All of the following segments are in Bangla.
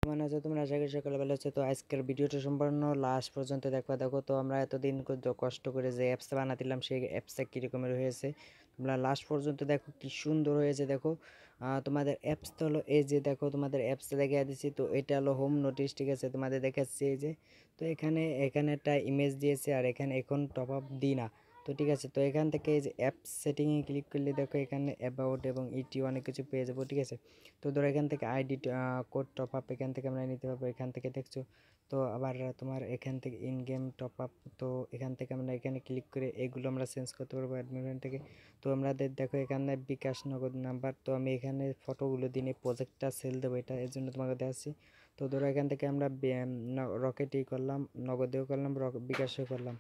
মানে আছে তোমরা আশা করি সকালে ভালো আছো। তো আজকের ভিডিওটা সম্পূর্ণ লাস্ট পর্যন্ত দেখো। তো আমরা এতদিন কষ্ট করে যে অ্যাপসটা বানাতিলাম সেই অ্যাপসটা কীরকমের হয়েছে তোমরা লাস্ট পর্যন্ত দেখো, কি সুন্দর হয়েছে দেখো। তোমাদের অ্যাপসটা হলো এই যে দেখো, তোমাদের অ্যাপসটা দেখিয়ে দিচ্ছি। তো এটা হলো হোম নোটিশ, ঠিক আছে, তোমাদের দেখাচ্ছি এই যে। তো এখানে একটা ইমেজ দিয়েছে, আর এখানে এখন টপ আপ দিই না। তো ঠিক আছে, তো এখান থেকে এই যে অ্যাপ সেটিংয়ে ক্লিক করলে দেখো এখানে অ্যাবাউট এবং ইটি অনেক কিছু পেয়ে যাবো, ঠিক আছে। তো ধরো এখান থেকে আইডি কোড টপ আপ এখান থেকে আমরা নিতে পারবো, এখান থেকে দেখছো। তো আবার তোমার এখান থেকে ইন গেম টপ আপ, তো এখান থেকে আমরা এখানে ক্লিক করে এগুলো আমরা চেঞ্জ করতে পারবো অ্যাডমিন থেকে। তো আমাদের দেখো এখানে বিকাশ নগদ নাম্বার, তো আমি এখানে ফটোগুলো দিনে প্রজেক্টটা সেল দেবো, এটা এর জন্য তোমাকে দেখাচ্ছি। তো ধরো এখান থেকে আমরা রকেটই করলাম, নগদেও করলাম, বিকাশও করলাম,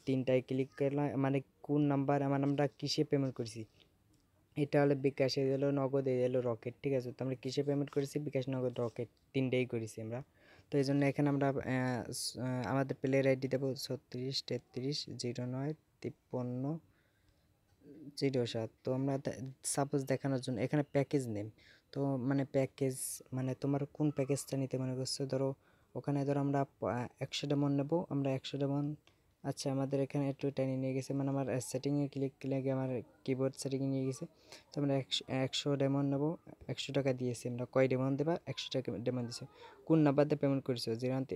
তিনটায় ক্লিক করলাম। মানে কোন নাম্বার আমার আমরা কিসে পেমেন্ট করছি, এটা হলো বিকাশ, এই হলো নগদ, এই হলো রকেট, ঠিক আছে। তো আমরা কিসে পেমেন্ট করেছি, বিকাশ, নগদ, রকেট তিনটেই করেছি আমরা। তো এই জন্য এখানে আমরা আমাদের প্লেয়ার আইডি দেবো 36 33 09 53 07। তো আমরা সাপোজ দেখানোর জন্য এখানে প্যাকেজ নেম, তো মানে প্যাকেজ মানে তোমার কোন প্যাকেজটা নিতে মনে করছো। ধরো ওখানে ধরো আমরা 100 ডেমন নেবো, আমরা 100 ডেমন। আচ্ছা, আমাদের এখানে একটু টাইনে নিয়ে গেছে, মানে আমার সেটিংয়ে ক্লিক লাগে, আমার কিবোর্ড সেটিংয়ে নিয়ে গেছে। তো আমরা 100 ডেমন নেবো, 100 টাকা দিয়েছি আমরা। কয় ডেমন দেবা, 100 টাকা ডেমন দিয়েছে। কোন নাম্বার দিয়ে পেমেন্ট করেছো, 0।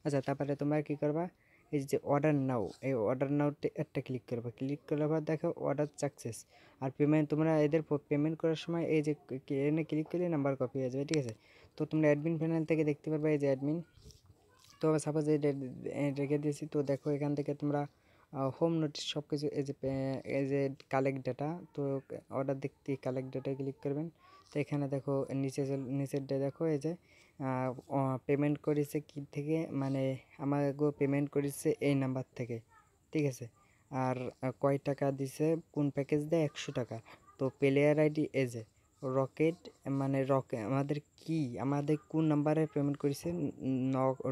আচ্ছা, তারপরে তোমরা কী করবা, এই যে অর্ডার নাও, এই অর্ডার নাওতে একটা ক্লিক করবা, ক্লিক করলে পর দেখো অর্ডার সাকসেস। আর পেমেন্ট তোমরা এদের পেমেন্ট করার সময় এই যে এনে ক্লিক করলে নাম্বার কপি হয়ে যাবে, ঠিক আছে। তো তোমরা অ্যাডমিন প্যানেল থেকে দেখতে পারবে এই যে অ্যাডমিন। তো সাপোজ রেখে দিয়েছি। তো দেখো এখান থেকে তোমরা হোম নোটিস সব কিছু এই যে কালেক্ট ডাটা, তো অর্ডার দেখতে কালেক্ট ডাটায় ক্লিক করবেন। তো এখানে দেখো নিচেরটা দেখো এই যে পেমেন্ট করেছে কি থেকে, মানে আমাকে পেমেন্ট করেছে এই নাম্বার থেকে, ঠিক আছে। আর কয় টাকা দিছে, কোন প্যাকেজ দেয়, 100 টাকা। তো প্লেয়ার আইডি এই যে রকেট, মানে আমাদের কোন নাম্বারে পেমেন্ট করেছে,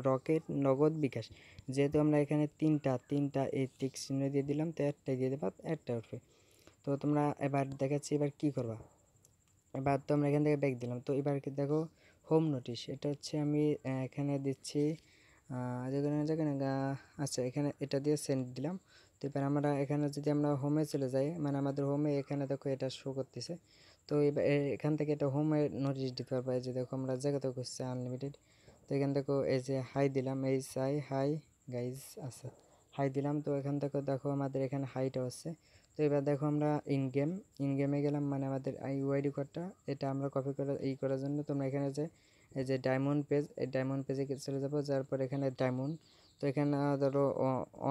রকেট, নগদ, বিকাশ। যেহেতু আমরা এখানে তিনটা এই টিক চিহ্ন দিয়ে দিলাম, তো একটাই দিয়ে দেবা, একটা উঠবে। তো তোমরা এবার দেখাচ্ছি এবার কি করবা। এবার তো আমরা এখান থেকে ব্যাক দিলাম। তো এবার কি দেখো হোম নোটিশ, এটা হচ্ছে আমি এখানে দিচ্ছি যেখানে আচ্ছা, এখানে এটা দিয়ে সেন্ড দিলাম। তো এবার আমরা এখানে যদি আমরা হোমে চলে যাই, মানে আমাদের হোমে এখানে দেখো এটা শো করতেছে। তো এবার এখান থেকে এটা হোমে নোটিশ দিতে পারবো, এই যে দেখো আমরা জায়গাতে করছি আনলিমিটেড। তো এখান থেকে এই যে হাই দিলাম, এই সাই হাই গাইজ, আচ্ছা হাই দিলাম। তো এখান থেকে দেখো আমাদের এখানে হাইটা হচ্ছে। তো এবার দেখো আমরা ইন গেমে গেলাম, মানে আমাদের ইউআইডি কোডটা এটা আমরা কপি করে করার জন্য তোমরা এখানে যে এই যে ডায়মন্ড পেজ, এই ডায়মন্ড পেজে চলে যাবো, যাওয়ার পর এখানে ডায়মন্ড। তো এখানে ধরো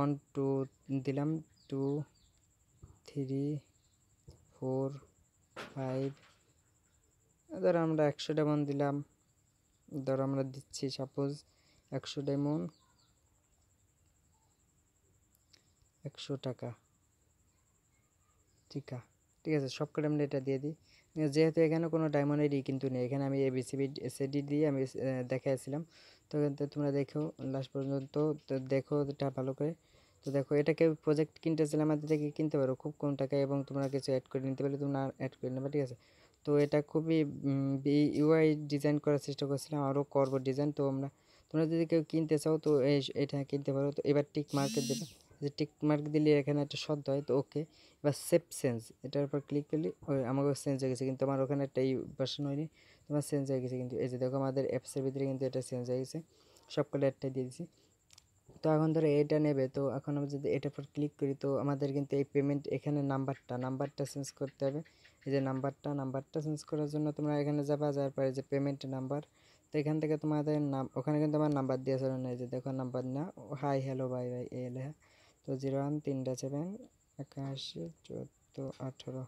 1 2 দিলাম, 2 3 4 5, ধরো আমরা 100 ডায়মন্ড দিলাম। ধরো আমরা দিচ্ছি সাপোজ 100 ডায়মন্ড 100 টাকা, ঠিক আছে, সব করে আমরা এটা দিয়ে দিই। যেহেতু এখানে কোনো ডায়মন্ডের কিন্তু নেই, এখানে আমি এবিসিবি এসএডি দিয়ে আমি দেখাইছিলাম। তো তোমরা দেখো লাস্ট পর্যন্ত, তো দেখো এটা ভালো করে। তো দেখো এটাকে প্রজেক্ট কিনতেছিলাম, আমাদের থেকে কিনতে পারো খুব কম টাকায়, এবং তোমরা কিছু অ্যাড করে নিতে পারলে তোমরা অ্যাড করে নেবে, ঠিক আছে। তো এটা খুবই ইউআই ডিজাইন করার চেষ্টা করছিলাম, আরও করবো ডিজাইন। তো তোমরা যদি কেউ কিনতে চাও তো এটা কিনতে পারো। তো এবার টিক মার্কেট দেবে, যে টিক মার্ক দিলে এখানে একটা শব্দ হয়, তো ওকে। এবার সেভ চেঞ্জ, এটার উপর ক্লিক করলে আমাকে চেঞ্জ হয়ে গেছে, কিন্তু আমার ওখানে একটা ভার্সন হয়নি, তোমার চেঞ্জ হয়ে গেছে। কিন্তু এই যে দেখো আমাদের অ্যাপসের ভিতরে কিন্তু এটা চেঞ্জ হয়ে গেছে, সবকটা একটাই দিয়ে দিয়েছি। তো এখন ধরো এটা নেবে, তো এখন আমরা যদি এটার উপর ক্লিক করি, তো আমাদের কিন্তু এই পেমেন্ট এখানে নাম্বারটা চেঞ্জ করতে হবে। এই যে নাম্বারটা চেঞ্জ করার জন্য তোমরা এখানে যাওয়ার পরে যে পেমেন্ট নাম্বার, তো এখান থেকে তোমাদের নাম, ওখানে কিন্তু আমার নাম্বার দিয়ে চলে না, এই যে দেখো নাম্বার না, হাই হ্যালো বাই বাই এই লেখা। তো 01 3 7 81 14 18,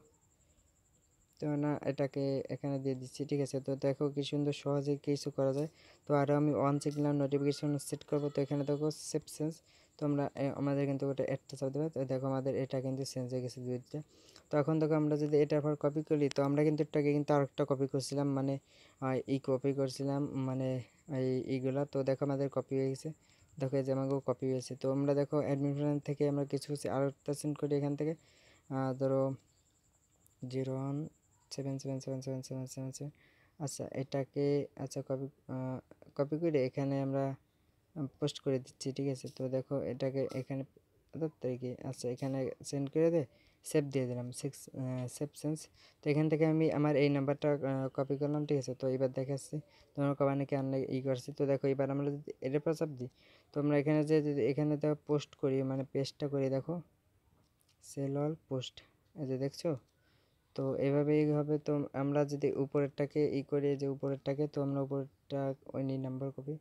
তো না এটাকে এখানে দিয়ে দিচ্ছি, ঠিক আছে। তো দেখো কি সুন্দর সহজে কিছু করা যায়। তো আরও আমি অন সিগনাল নোটিফিকেশন সেট করবো, তো এখানে দেখো সেভ চেঞ্জ। তো আমাদের কিন্তু ওটা একটা চাপ দেবে, তো দেখো আমাদের এটা কিন্তু চেঞ্জ হয়ে গেছে দুইটা। তো এখন দেখো আমরা যদি এটার পর কপি করি, তো আমরা কিন্তু এটাকে কিন্তু আরেকটা কপি করছিলাম, মানে কপি করছিলাম, মানে এইগুলা। তো দেখো আমাদের কপি হয়ে গেছে, দেখো এই যে আমাকেও কপি হয়েছে। তো আমরা দেখো অ্যাডমিন প্যানেল থেকে আমরা কিছু আরেকটা সেন্ড করি, এখান থেকে ধরো 01 7 7 7 7 7 7 7, আচ্ছা এটাকে আচ্ছা কপি করে এখানে আমরা পোস্ট করে দিচ্ছি, ঠিক আছে। তো দেখো এটাকে এখানে 7 তারিখে আচ্ছা এখানে সেন্ড করে দে, সেভ দিয়ে দিলাম সেভ সেন্স। তো এখান থেকে আমি আমার এই নাম্বারটা কপি করলাম, ঠিক আছে। তো এবার দেখাচ্ছি তোমার কবানিকে আনলে করছি। তো দেখো এবার আমরা যদি এটার পর চাপ দিই, তো আমরা এখানে যে যদি এখানে তো পোস্ট করি মানে পেস্টটা করি, দেখো সেল অল পোস্ট, এই যে দেখছো। তো এইভাবেই হবে। তো আমরা যদি উপরেরটাকে করি, যে উপরেরটাকে, তো আমরা উপরেরটা ওই নাম্বার কপি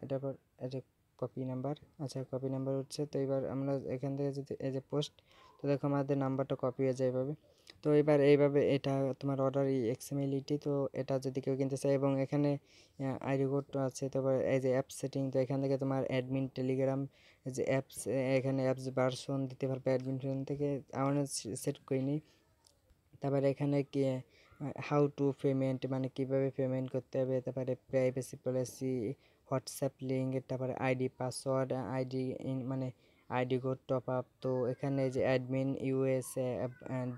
এটার পর এই যে কপি নাম্বার, আচ্ছা কপি নাম্বার হচ্ছে। তো এবার আমরা এখান থেকে যদি এই যে পোস্ট, তো দেখো আমাদের নাম্বারটা কপি হয়ে যায় এভাবে। তো এবার এইভাবে এটা তোমার অর্ডার এক্সএমএলইটি। তো এটা যদি কেউ কিনতে চায়, এবং এখানে আইডি কোড আছে, তারপর এই যে অ্যাপ সেটিং, তো এখান থেকে তোমার অ্যাডমিন টেলিগ্রাম যে অ্যাপস, এখানে অ্যাপস ভার্সন দিতে পারবে অ্যাডমিন থেকে আমার সেট করে নিই। তারপরে এখানে কি হাউ টু পেমেন্ট মানে কিভাবে পেমেন্ট করতে হবে, তারপরে প্রাইভেসি পলিসি, হোয়াটসঅ্যাপ লিঙ্ক, তারপরে আইডি পাসওয়ার্ড, আইডি মানে আইডি কোড টপ আপ। তো এখানে যে অ্যাডমিন ইউএস,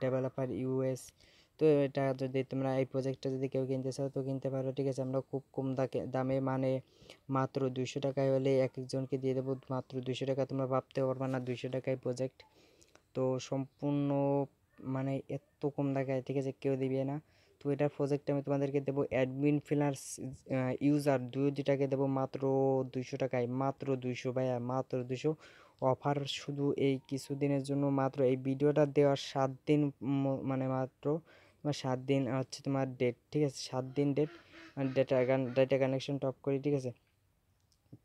ডেভেলপার ইউএস। তো এটা যদি তোমরা এই প্রজেক্টটা যদি কেউ কিনতে চাও তো কিনতে পারো, ঠিক আছে। আমরা খুব কম দামে মানে মাত্র 200 টাকায় হলে এক একজনকে দিয়ে দেবো, মাত্র 200 টাকা। তোমরা ভাবতে পারবে না 200 টাকায় প্রজেক্ট। তো সম্পূর্ণ মানে এত কম টাকায়, ঠিক আছে, কেউ দিবে না। তো এটার প্রজেক্ট আমি তোমাদেরকে দেবো অ্যাডমিন ফিনান্স ইউজার 2টাকে দেবো মাত্র 200 টাকায়, মাত্র 200 ভাইয়া, মাত্র 200 অফার শুধু এই কিছুদিনের জন্য। মাত্র এই ভিডিওটা দেওয়ার 7 দিন মানে মাত্র তোমার 7 দিন হচ্ছে তোমার ডেট, ঠিক আছে, 7 দিন ডেট। ডেটা কানেকশন টপ করি, ঠিক আছে।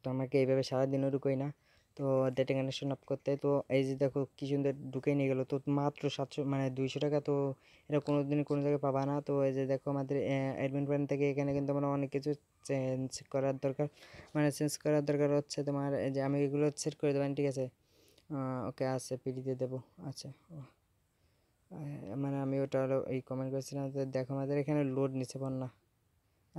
তো আমাকে এইভাবে সারাদিনও ঢুকোই না, তো ডেটা কানেকশন অফ করতে। তো এই যে দেখো কি সুন্দর ঢুকে নিয়ে গেলো, তো মাত্র 700 মানে 200 টাকা। তো এটা কোনো দিন কোনো জায়গায় পাবা না। তো এই যে দেখো আমাদের অ্যাডমিন প্ল্যান থেকে এখানে কিন্তু আমরা অনেক কিছু চেঞ্জ করার দরকার, মানে চেঞ্জ করার দরকার হচ্ছে তোমার এই যে আমি এগুলো সেট করে দেবেন, ঠিক আছে। ওকে আছে পিডিতে দেবো, আচ্ছা মানে আমি ওটা হলো এই কমেন্ট করেছিলাম। তো দেখো আমাদের এখানে লোড নিচ্ছে না।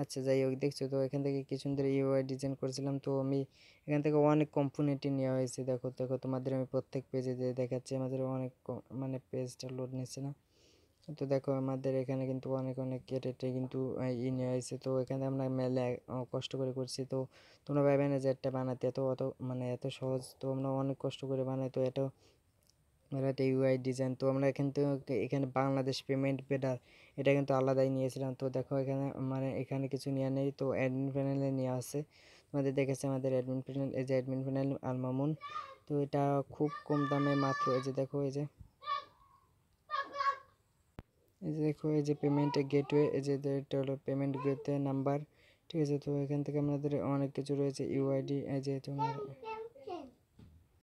আচ্ছা যাই হোক, দেখছো তো এখান থেকে কি সুন্দর ইউআই ডিজাইন করেছিলাম। তো আমি এখান থেকে অনেক কম্পোনেন্টই নেওয়া হয়েছে। দেখো দেখো তোমাদের আমি প্রত্যেক পেজে যে দেখাচ্ছি, আমাদের অনেক মানে পেজটা লোড নিচ্ছে না। তো দেখো আমাদের এখানে কিন্তু অনেক অনেক কেটেটে কিন্তু নেওয়া হয়েছে। তো এখানে আমরা মেলে কষ্ট করে করছি। তো তোমরা ভাবে না যে একটা বানাতে অত মানে এত সহজ। তো আমরা অনেক কষ্ট করে বানাই। তো এটা একটা ইউআই ডিজাইন। তো আমরা এখান থেকে এখানে বাংলাদেশ পেমেন্ট বেটার এটা কিন্তু আলাদাই নিয়েছিলাম। তো দেখো এখানে মানে এখানে কিছু নেওয়া নেই, তো অ্যাডমিন প্যানেলে নেওয়া আছে। তোমাদের দেখেছে আমাদের অ্যাডমিন প্যানেল, এই যে অ্যাডমিন প্যানেল আল-মামুন। তো এটা খুব কম দামে মাত্র এই যে দেখো এই যে দেখো এই যে পেমেন্ট গেটওয়ে, এই যে এটা হলো পেমেন্ট গেটওয়ে নাম্বার, ঠিক আছে। তো এখান থেকে আমাদের অনেক কিছু রয়েছে ইউআইডি, এই যে তোমার